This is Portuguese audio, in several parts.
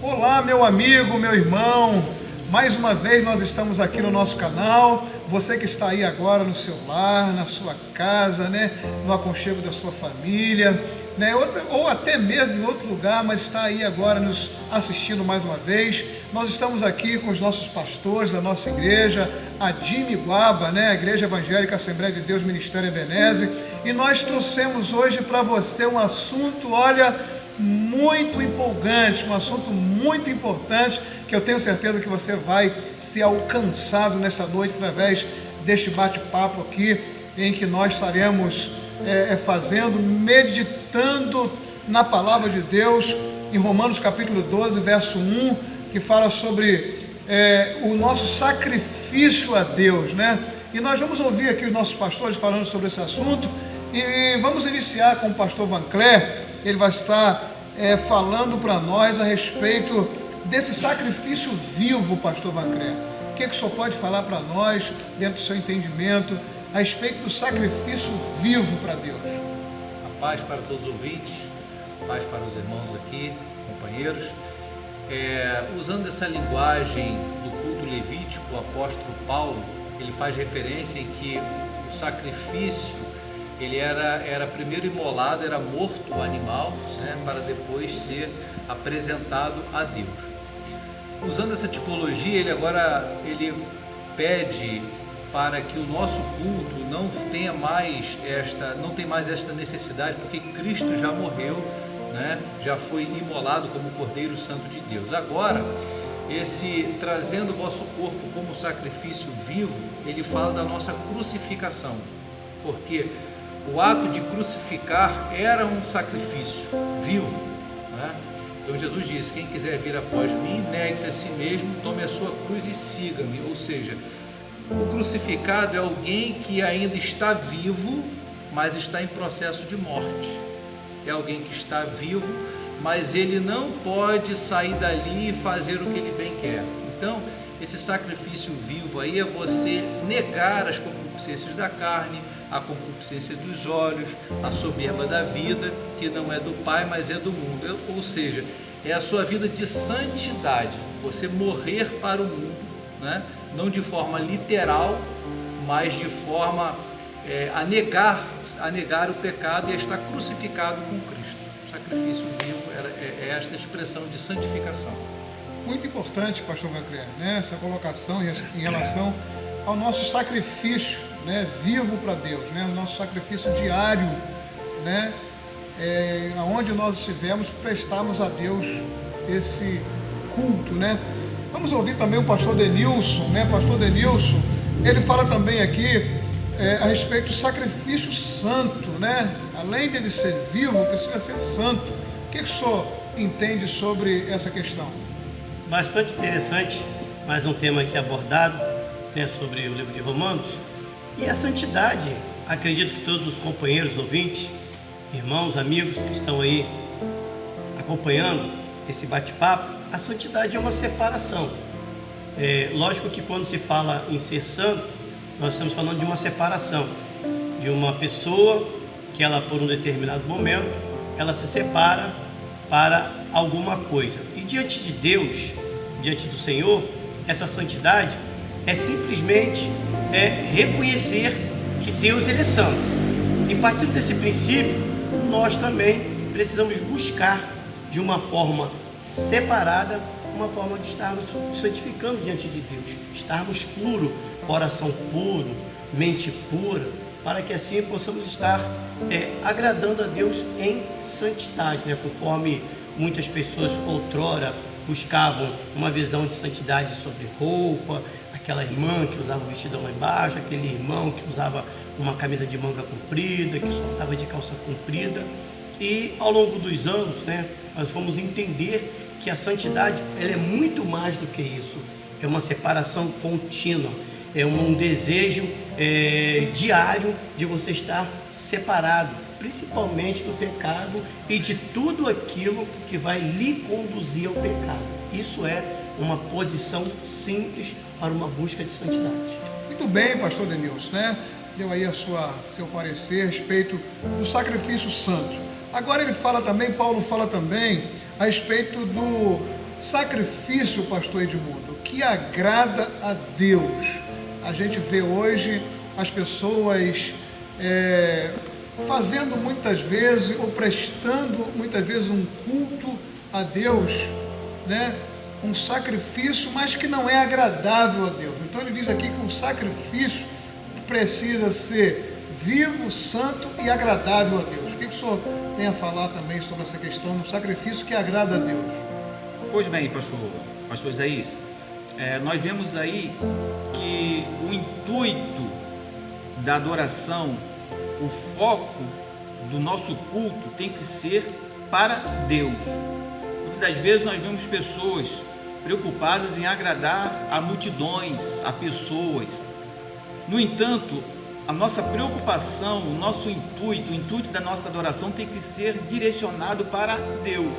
Olá, meu amigo, meu irmão, mais uma vez nós estamos aqui no nosso canal. Você que está aí agora no seu lar, na sua casa, né, no aconchego da sua família, né, ou até mesmo em outro lugar, mas está aí agora nos assistindo mais uma vez. Nós estamos aqui com os nossos pastores da nossa igreja, a Jimmy Guaba, né, a Igreja Evangélica Assembleia de Deus Ministério Ebenezer, e nós trouxemos hoje para você um assunto, olha, muito empolgante, um assunto muito importante, que eu tenho certeza que você vai ser alcançado nessa noite através deste bate-papo aqui, em que nós estaremos meditando na palavra de Deus, em Romanos capítulo 12, verso 1, que fala sobre o nosso sacrifício a Deus, né? E nós vamos ouvir aqui os nossos pastores falando sobre esse assunto, e vamos iniciar com o pastor Van Cler. Ele vai estar falando para nós a respeito desse sacrifício vivo, pastor Van Cler. O que o senhor pode falar para nós, dentro do seu entendimento, a respeito do sacrifício vivo para Deus? A paz para todos os ouvintes, a paz para os irmãos aqui, companheiros. Usando essa linguagem do culto levítico, o apóstolo Paulo, ele faz referência em que o sacrifício, ele era primeiro imolado, era morto o animal, né, para depois ser apresentado a Deus. Usando essa tipologia, ele pede para que o nosso culto não tenha mais esta necessidade, porque Cristo já morreu, né, já foi imolado como Cordeiro Santo de Deus. Agora, trazendo o vosso corpo como sacrifício vivo, ele fala da nossa crucificação, porque o ato de crucificar era um sacrifício vivo, né? Então Jesus disse: quem quiser vir após mim, negue-se a si mesmo, tome a sua cruz e siga-me. Ou seja, o crucificado é alguém que ainda está vivo, mas está em processo de morte. É alguém que está vivo, mas ele não pode sair dali e fazer o que ele bem quer. Então, esse sacrifício vivo aí é você negar as concupiscências da carne, a concupiscência dos olhos, a soberba da vida, que não é do Pai, mas é do mundo. Ou seja, é a sua vida de santidade, você morrer para o mundo, né? Não de forma literal, mas de forma a negar o pecado e a estar crucificado com Cristo. O sacrifício vivo é esta expressão de santificação. Muito importante, pastor Van Cler, né, essa colocação em relação ao nosso sacrifício, né, vivo para Deus, né, o nosso sacrifício diário, né, aonde nós estivermos, prestarmos a Deus esse culto, né. Vamos ouvir também o pastor Denilson, né, pastor Denilson, ele fala também aqui a respeito do sacrifício santo, né, além dele ser vivo, precisa ser santo. O que o senhor entende sobre essa questão? Bastante interessante, mais um tema aqui abordado, né, sobre o livro de Romanos. E a santidade, acredito que todos os companheiros, ouvintes, irmãos, amigos que estão aí acompanhando esse bate-papo, a santidade é uma separação. Lógico que quando se fala em ser santo, nós estamos falando de uma separação, de uma pessoa que ela, por um determinado momento, ela se separa para alguma coisa. E diante de Deus, diante do Senhor, essa santidade é simplesmente reconhecer que Deus, ele é santo. E partindo desse princípio, nós também precisamos buscar de uma forma separada, uma forma de estarmos santificando diante de Deus, estarmos puros, coração puro, mente pura, para que assim possamos estar agradando a Deus em santidade, né? Conforme muitas pessoas outrora buscavam uma visão de santidade sobre roupa, aquela irmã que usava o vestidão lá embaixo, aquele irmão que usava uma camisa de manga comprida, que só estava de calça comprida. E ao longo dos anos, né, nós fomos entender que a santidade, ela é muito mais do que isso. É uma separação contínua, é um desejo diário de você estar separado, principalmente do pecado e de tudo aquilo que vai lhe conduzir ao pecado. Isso é uma posição simples para uma busca de santidade. Muito bem, pastor Denilson, né? Deu aí seu parecer a respeito do sacrifício santo. Agora ele fala também, Paulo fala também a respeito do sacrifício, pastor Edmundo, que agrada a Deus. A gente vê hoje as pessoas fazendo muitas vezes, ou prestando muitas vezes um culto a Deus, né? Um sacrifício, mas que não é agradável a Deus. Então ele diz aqui que o sacrifício precisa ser vivo, santo e agradável a Deus. O que o senhor tem a falar também sobre essa questão do sacrifício que agrada a Deus? Pois bem, pastor Isaías, nós vemos aí que o intuito da adoração, o foco do nosso culto tem que ser para Deus. Muitas das vezes nós vemos pessoas preocupadas em agradar a multidões, a pessoas. No entanto, a nossa preocupação, o nosso intuito, o intuito da nossa adoração tem que ser direcionado para Deus.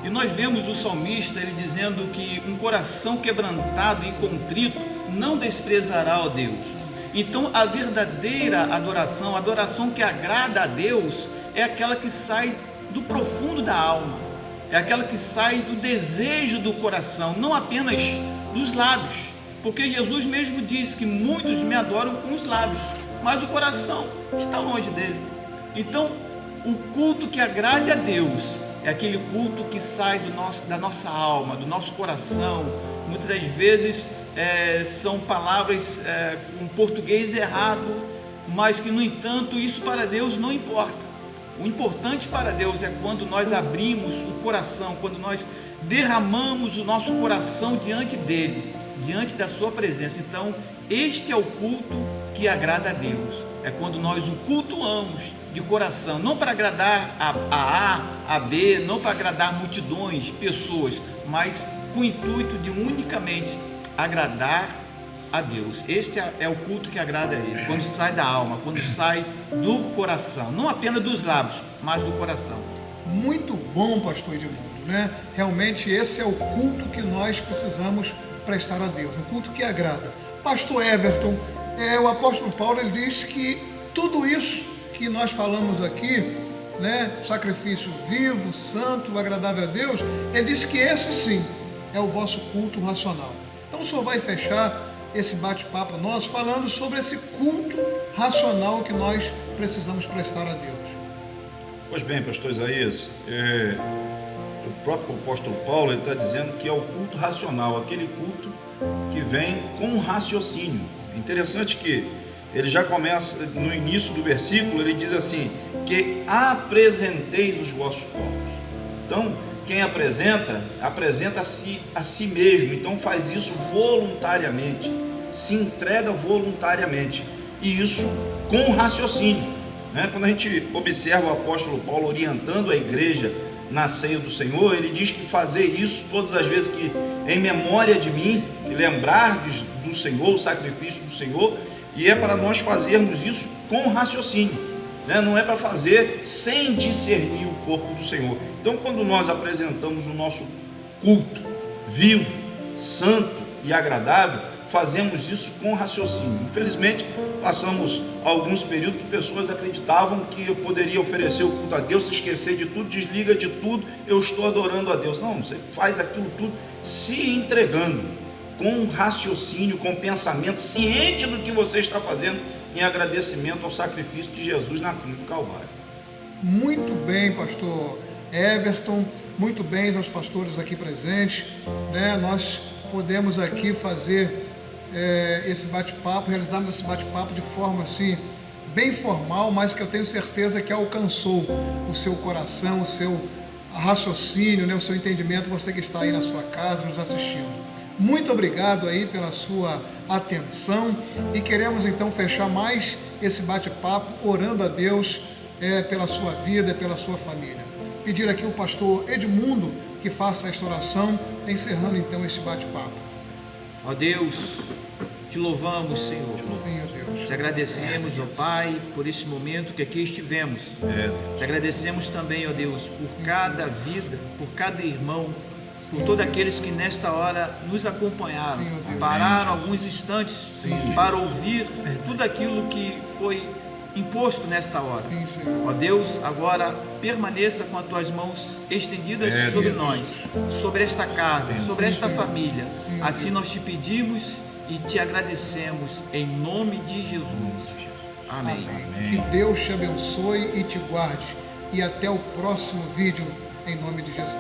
E nós vemos o salmista ele dizendo que um coração quebrantado e contrito não desprezará a Deus. Então a verdadeira adoração, a adoração que agrada a Deus, é aquela que sai do profundo da alma, é aquela que sai do desejo do coração, não apenas dos lábios, porque Jesus mesmo disse que muitos me adoram com os lábios, mas o coração está longe dele. Então o culto que agrade a Deus é aquele culto que sai da nossa alma, do nosso coração. Muitas das vezes são palavras com português errado, mas que, no entanto, isso para Deus não importa. O importante para Deus é quando nós abrimos o coração, quando nós derramamos o nosso coração diante dele, diante da sua presença. Então, este é o culto que agrada a Deus. É quando nós o cultuamos de coração, não para agradar a B, não para agradar multidões, pessoas, mas com o intuito de unicamente agradar a Deus. Este é o culto que agrada a Ele, quando sai da alma, quando sai do coração, não apenas dos lábios, mas do coração. Muito bom, pastor Edmundo, né? Realmente esse é o culto que nós precisamos prestar a Deus, um culto que agrada. Pastor Everton, o apóstolo Paulo ele diz que tudo isso que nós falamos aqui, né, sacrifício vivo, santo, agradável a Deus, ele diz que esse sim é o vosso culto racional. Então o senhor vai fechar esse bate-papo nosso falando sobre esse culto racional que nós precisamos prestar a Deus. Pois bem, pastor Isaías, o próprio apóstolo Paulo está dizendo que é o culto racional, aquele culto que vem com raciocínio. É interessante que ele já começa no início do versículo, ele diz assim, que apresenteis os vossos corpos. Então, quem apresenta-se a si mesmo, então faz isso voluntariamente, se entrega voluntariamente, e isso com raciocínio, né? Quando a gente observa o apóstolo Paulo orientando a igreja na ceia do Senhor, ele diz que fazer isso todas as vezes que em memória de mim, que lembrardes do Senhor, o sacrifício do Senhor, e é para nós fazermos isso com raciocínio, né? Não é para fazer sem discernir o corpo do Senhor. Então, quando nós apresentamos o nosso culto vivo, santo e agradável, fazemos isso com raciocínio. Infelizmente, passamos alguns períodos que pessoas acreditavam que eu poderia oferecer o culto a Deus, se esquecer de tudo, desliga de tudo, eu estou adorando a Deus. Não, você faz aquilo tudo se entregando, com raciocínio, com pensamento, ciente do que você está fazendo, em agradecimento ao sacrifício de Jesus na cruz do Calvário. Muito bem, pastor Everton, muito bem aos pastores aqui presentes, né? Nós podemos aqui fazer esse bate-papo, realizarmos esse bate-papo de forma assim, bem formal, mas que eu tenho certeza que alcançou o seu coração, o seu raciocínio, né? O seu entendimento, você que está aí na sua casa nos assistindo. Muito obrigado aí pela sua atenção e queremos então fechar mais esse bate-papo orando a Deus pela sua vida, pela sua família. Pedir aqui o pastor Edmundo que faça esta oração, encerrando então este bate-papo. Ó Deus, te louvamos, Senhor. Sim, ó Deus. Te agradecemos, ó Pai, por esse momento que aqui estivemos. Te agradecemos também, ó Deus, por cada vida, por cada irmão, por todos aqueles que nesta hora nos acompanharam, pararam alguns instantes para ouvir tudo aquilo que foi imposto nesta hora. Sim, Senhor. Ó Deus, agora permaneça com as tuas mãos estendidas sobre Deus. nós, sobre esta casa, sobre esta Senhor. família. Sim, Assim Deus. nós te pedimos e te agradecemos em nome de Jesus. Amém. Amém. Que Deus te abençoe e te guarde. E até o próximo vídeo, em nome de Jesus.